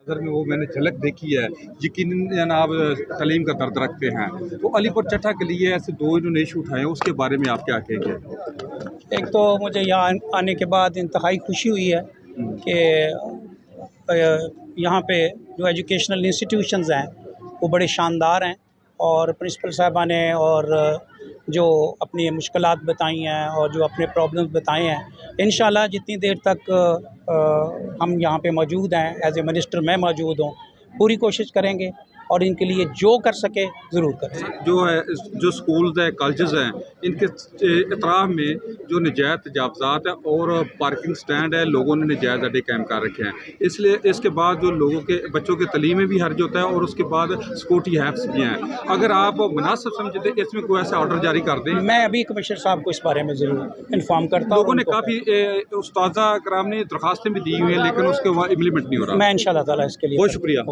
नज़र में वो मैंने झलक देखी है। यकीनन आप तालीम का दर्द रखते हैं, तो अलीपुर चट्टा के लिए ऐसे दो इन्होंने इशू उठाए हैं, उसके बारे में आप क्या कहेंगे? एक तो मुझे यहाँ आने के बाद इंतहाई खुशी हुई है कि यहाँ पे जो एजुकेशनल इंस्टीट्यूशंस हैं वो बड़े शानदार हैं और प्रिंसिपल साहबा ने और जो अपनी मुश्किलात बताई हैं और जो अपने प्रॉब्लम्स बताए हैं, इंशाल्लाह जितनी देर तक हम यहाँ पे मौजूद हैं, एज ए मिनिस्टर मैं मौजूद हूँ, पूरी कोशिश करेंगे और इनके लिए जो कर सके ज़रूर करें। जो है जो स्कूल्स हैं, कॉलेजेस हैं, इनके इतराफ़ में जो नजायज़ तजावज़ात है और पार्किंग स्टैंड है, लोगों ने नजायज़ अड्डे कायम कर रखे हैं। इसलिए इसके बाद जो लोगों के बच्चों की तालीम में भी हर्ज होता है और उसके बाद सिक्योरिटी हैफ्स भी हैं। अगर आप मुनासिब समझते इसमें कोई ऐसा ऑर्डर जारी कर दें। मैं अभी कमिश्नर साहब को इस बारे में ज़रूर इन्फॉर्म करता हूँ। लोगों ने काफ़ी उस्ताज़ा कराम ने दरखास्तें भी दी हुई हैं, लेकिन उसके इम्प्लीमेंट नहीं हो रहा। मैं इंशाल्लाह ताला इसके लिए बहुत शुक्रिया।